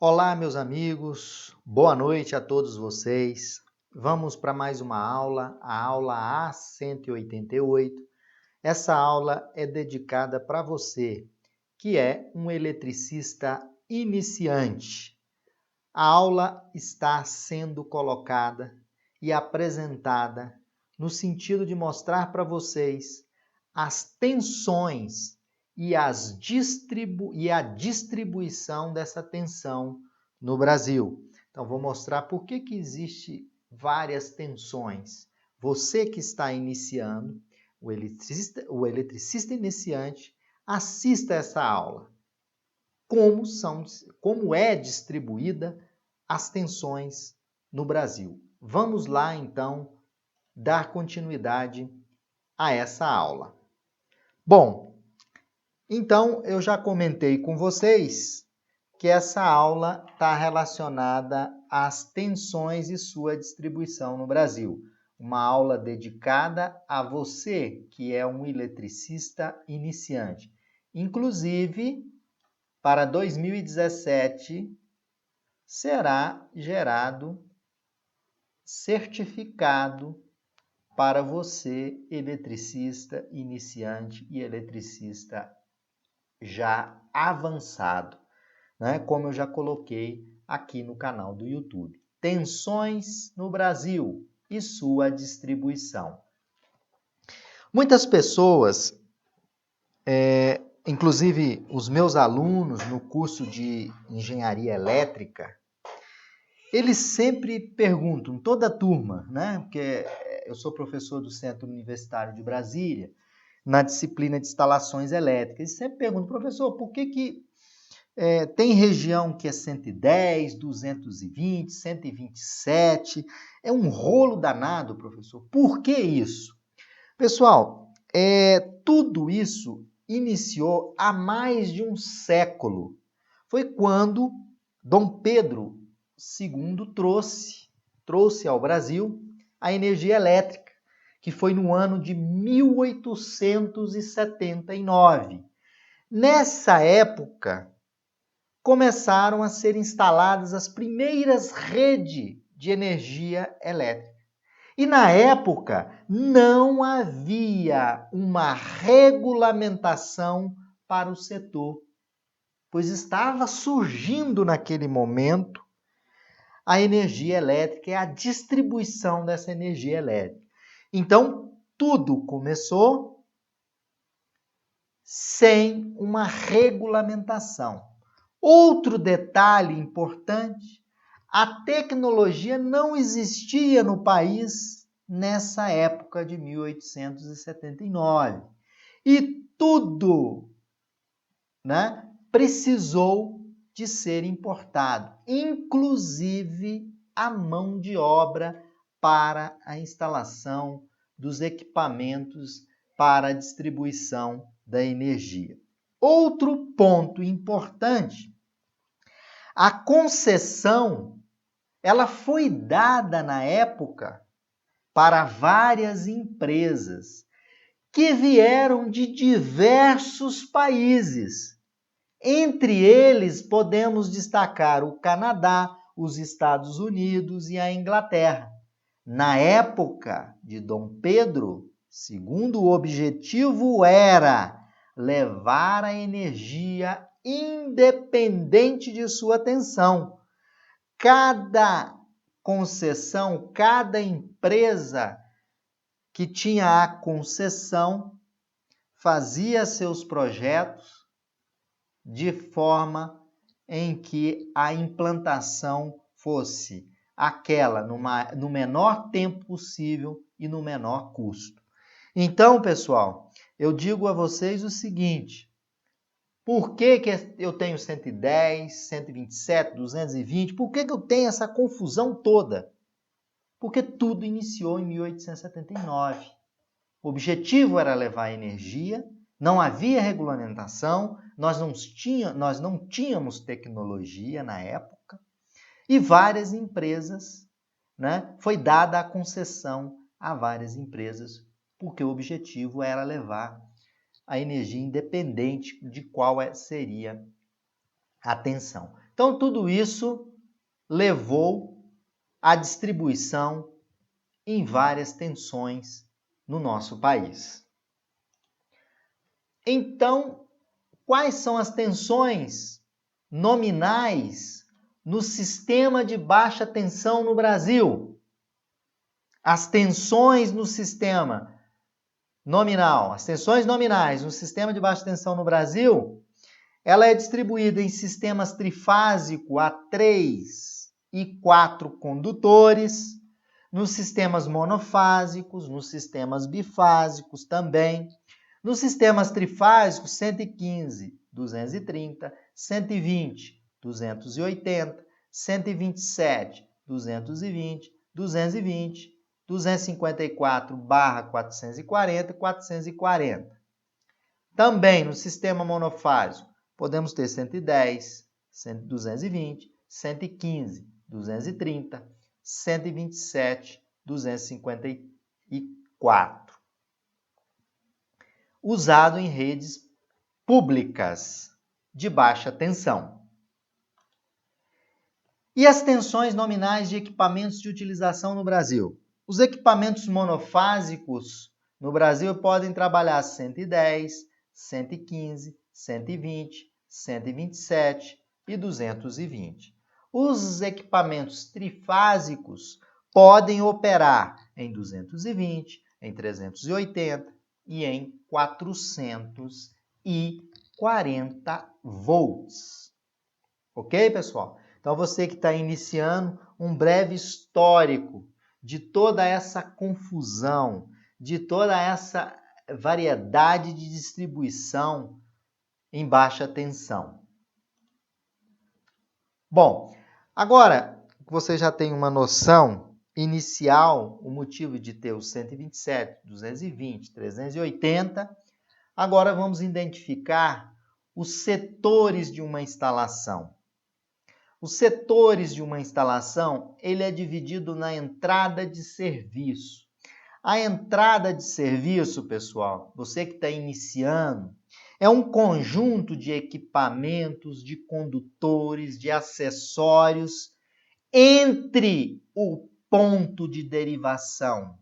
Olá, meus amigos, boa noite a todos vocês. Vamos para mais uma aula, a aula A188. Essa aula é dedicada para você, que é um eletricista iniciante. A aula está sendo colocada e apresentada no sentido de mostrar para vocês as tensões e a distribuição dessa tensão no Brasil. Então, vou mostrar por que existe várias tensões. Você que está iniciando, o eletricista iniciante, assista essa aula. Como é distribuída as tensões no Brasil. Vamos lá, então, dar continuidade a essa aula. Bom, então eu já comentei com vocês que essa aula está relacionada às tensões e sua distribuição no Brasil. Uma aula dedicada a você, que é um eletricista iniciante. Inclusive, para 2017, será gerado certificado para você, eletricista iniciante e eletricista já avançado, né? Como eu já coloquei aqui no canal do YouTube. Tensões no Brasil e sua distribuição. Muitas pessoas, inclusive os meus alunos no curso de engenharia elétrica, eles sempre perguntam, toda a turma, né? Porque eu sou professor do Centro Universitário de Brasília, na disciplina de instalações elétricas. Eles sempre perguntam, professor, por que tem região que é 110, 220, 127? É um rolo danado, professor. Por que isso? Pessoal, tudo isso iniciou há mais de um século. Foi quando Dom Pedro II trouxe ao Brasil a energia elétrica, que foi no ano de 1879. Nessa época, começaram a ser instaladas as primeiras redes de energia elétrica. E na época, não havia uma regulamentação para o setor, pois estava surgindo naquele momento a energia elétrica e a distribuição dessa energia elétrica. Então, tudo começou sem uma regulamentação. Outro detalhe importante, a tecnologia não existia no país nessa época de 1879. E tudo, né, precisou de ser importado, inclusive a mão de obra para a instalação dos equipamentos para a distribuição da energia. Outro ponto importante, a concessão, ela foi dada na época para várias empresas que vieram de diversos países. Entre eles, podemos destacar o Canadá, os Estados Unidos e a Inglaterra. Na época de Dom Pedro II, o objetivo era levar a energia independente de sua tensão. Cada concessão, cada empresa que tinha a concessão fazia seus projetos de forma em que a implantação fosse aquela no menor tempo possível e no menor custo. Então, pessoal, eu digo a vocês o seguinte, por que eu tenho 110, 127, 220? Por que eu tenho essa confusão toda? Porque tudo iniciou em 1879. O objetivo era levar energia, não havia regulamentação, nós não tínhamos tecnologia na época, e várias empresas, né, foi dada a concessão a várias empresas, porque o objetivo era levar a energia independente de qual seria a tensão. Então, tudo isso levou à distribuição em várias tensões no nosso país. Então, quais são as tensões nominais no sistema de baixa tensão no Brasil? As tensões no sistema nominal, as tensões nominais no sistema de baixa tensão no Brasil, ela é distribuída em sistemas trifásico a 3 e 4 condutores, nos sistemas monofásicos, nos sistemas bifásicos também. Nos sistemas trifásicos, 115, 230, 120, 280, 127, 220, 220, 254/440 e 440. Também no sistema monofásico, podemos ter 110, 220, 115, 230, 127, 254. Usado em redes públicas de baixa tensão. E as tensões nominais de equipamentos de utilização no Brasil? Os equipamentos monofásicos no Brasil podem trabalhar 110, 115, 120, 127 e 220. Os equipamentos trifásicos podem operar em 220, em 380 e em 440 volts. Ok, pessoal? Então, você que está iniciando, um breve histórico de toda essa confusão, de toda essa variedade de distribuição em baixa tensão. Bom, agora que você já tem uma noção inicial, o motivo de ter os 127, 220, 380, agora vamos identificar os setores de uma instalação. Os setores de uma instalação, ele é dividido na entrada de serviço. A entrada de serviço, pessoal, você que está iniciando, é um conjunto de equipamentos, de condutores, de acessórios entre o ponto de derivação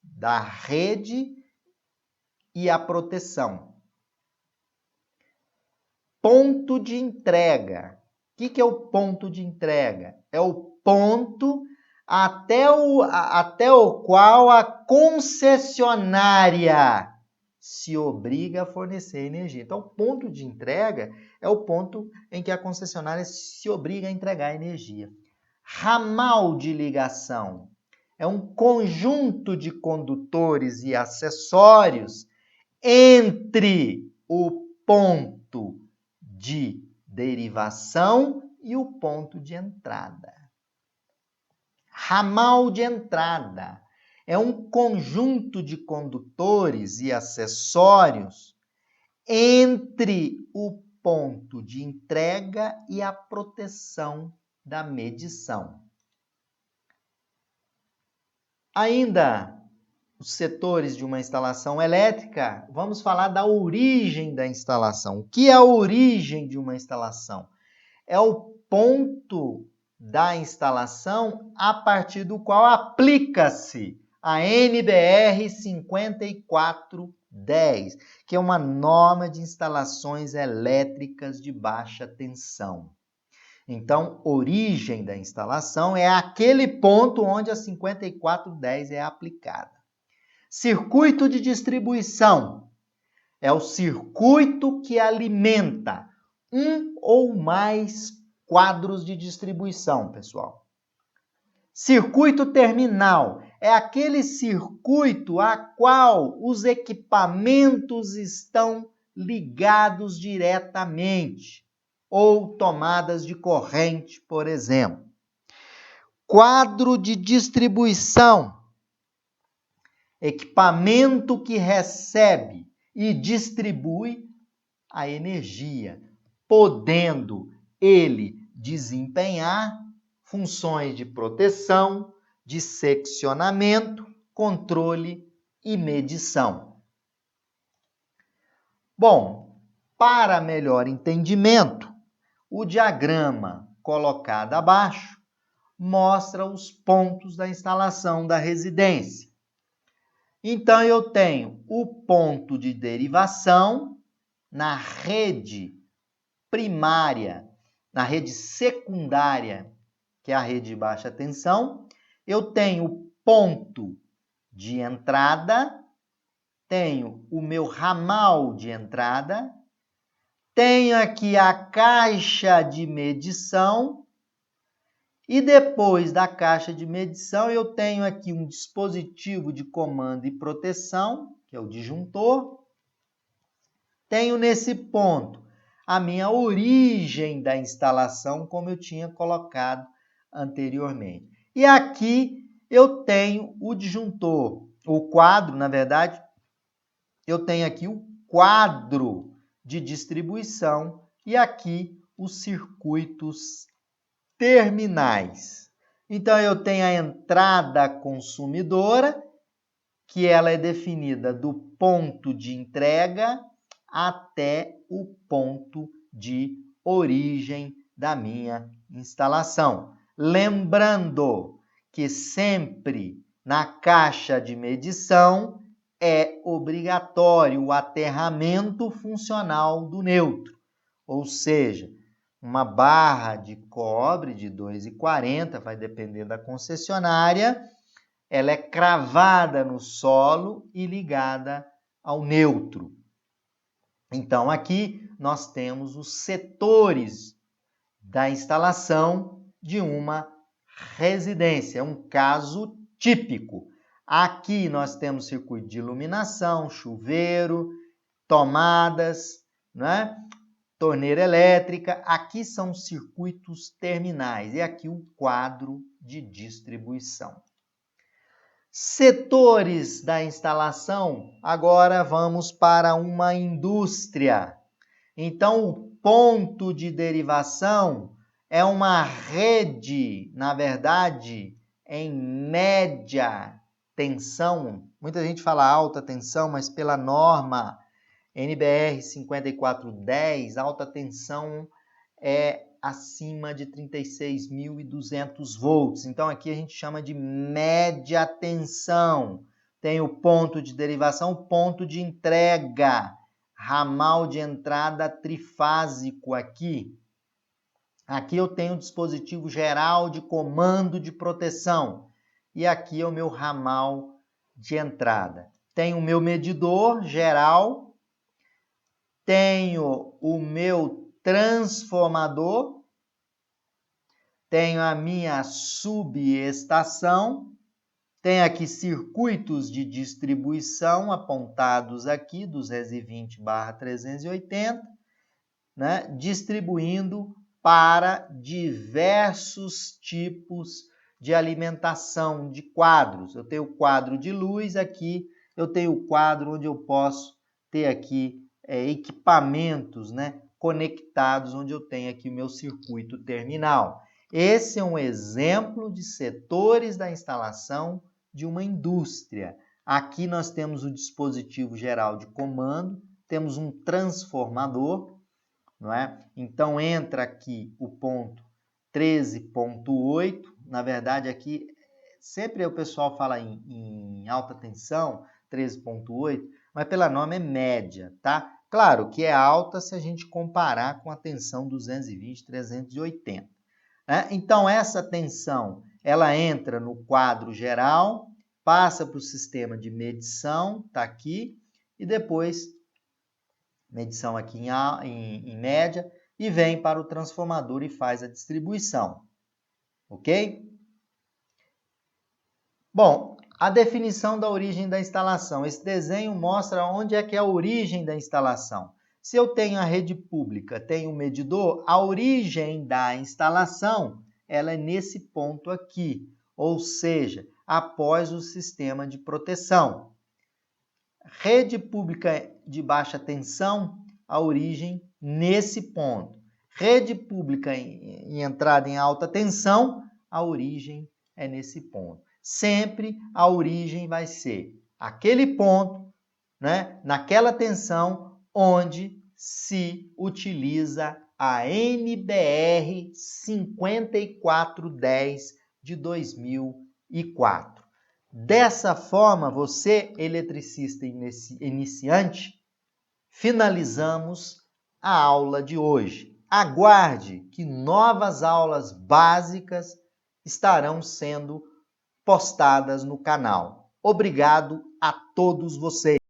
da rede e a proteção. Ponto de entrega. O que é o ponto de entrega? É o ponto até o qual a concessionária se obriga a fornecer energia. Então, o ponto de entrega é o ponto em que a concessionária se obriga a entregar energia. Ramal de ligação é um conjunto de condutores e acessórios entre o ponto de derivação e o ponto de entrada. Ramal de entrada é um conjunto de condutores e acessórios entre o ponto de entrega e a proteção da medição. Ainda os setores de uma instalação elétrica, vamos falar da origem da instalação. O que é a origem de uma instalação? É o ponto da instalação a partir do qual aplica-se a NBR 5410, que é uma norma de instalações elétricas de baixa tensão. Então, origem da instalação é aquele ponto onde a 5410 é aplicada. Circuito de distribuição é o circuito que alimenta um ou mais quadros de distribuição, pessoal. Circuito terminal é aquele circuito a qual os equipamentos estão ligados diretamente, ou tomadas de corrente, por exemplo. Quadro de distribuição, equipamento que recebe e distribui a energia, podendo ele desempenhar funções de proteção, de seccionamento, controle e medição. Bom, para melhor entendimento, o diagrama colocada abaixo mostra os pontos da instalação da residência. Então, eu tenho o ponto de derivação na rede primária, na rede secundária, que é a rede de baixa tensão. Eu tenho o ponto de entrada, tenho o meu ramal de entrada, tenho aqui a caixa de medição e depois da caixa de medição eu tenho aqui um dispositivo de comando e proteção, que é o disjuntor. Tenho nesse ponto a minha origem da instalação, como eu tinha colocado anteriormente. E aqui eu tenho o disjuntor, o quadro, na verdade, eu tenho aqui o quadro de distribuição e aqui os circuitos terminais. Então, eu tenho a entrada consumidora, que ela é definida do ponto de entrega até o ponto de origem da minha instalação. Lembrando que sempre na caixa de medição é obrigatório o aterramento funcional do neutro, ou seja, uma barra de cobre de 2,40, vai depender da concessionária, ela é cravada no solo e ligada ao neutro. Então, aqui nós temos os setores da instalação de uma residência, um caso típico. Aqui nós temos circuito de iluminação, chuveiro, tomadas, né? Torneira elétrica. Aqui são os circuitos terminais e aqui o quadro de distribuição. Setores da instalação, agora vamos para uma indústria. Então, o ponto de derivação é uma rede, na verdade, em média tensão. Muita gente fala alta tensão, mas pela norma NBR 5410, alta tensão é acima de 36.200 volts. Então, aqui a gente chama de média tensão. Tem o ponto de derivação, o ponto de entrega, ramal de entrada trifásico aqui. Aqui eu tenho o dispositivo geral de comando de proteção. E aqui é o meu ramal de entrada. Tenho o meu medidor geral, tenho o meu transformador, tenho a minha subestação, tenho aqui circuitos de distribuição apontados aqui, 220/380, né, distribuindo para diversos tipos de alimentação de quadros. Eu tenho o quadro de luz aqui, eu tenho o quadro onde eu posso ter aqui equipamentos, né, conectados, onde eu tenho aqui o meu circuito terminal. Esse é um exemplo de setores da instalação de uma indústria. Aqui nós temos o dispositivo geral de comando, temos um transformador, não é? Então, entra aqui o ponto 13.8, na verdade aqui, sempre o pessoal fala em alta tensão, 13.8, mas pela norma é média, tá? Claro que é alta se a gente comparar com a tensão 220, 380. Né? Então, essa tensão, ela entra no quadro geral, passa para o sistema de medição, tá aqui, e depois medição aqui em média, e vem para o transformador e faz a distribuição. Ok? Bom, a definição da origem da instalação. Esse desenho mostra onde é que é a origem da instalação. Se eu tenho a rede pública, tenho um medidor, a origem da instalação ela é nesse ponto aqui, ou seja, após o sistema de proteção. Rede pública de baixa tensão, a origem nesse ponto. Rede pública em entrada em alta tensão, a origem é nesse ponto. Sempre a origem vai ser aquele ponto, né, naquela tensão onde se utiliza a NBR 5410 de 2004. Dessa forma, você, eletricista iniciante, finalizamos a aula de hoje. Aguarde que novas aulas básicas estarão sendo postadas no canal. Obrigado a todos vocês.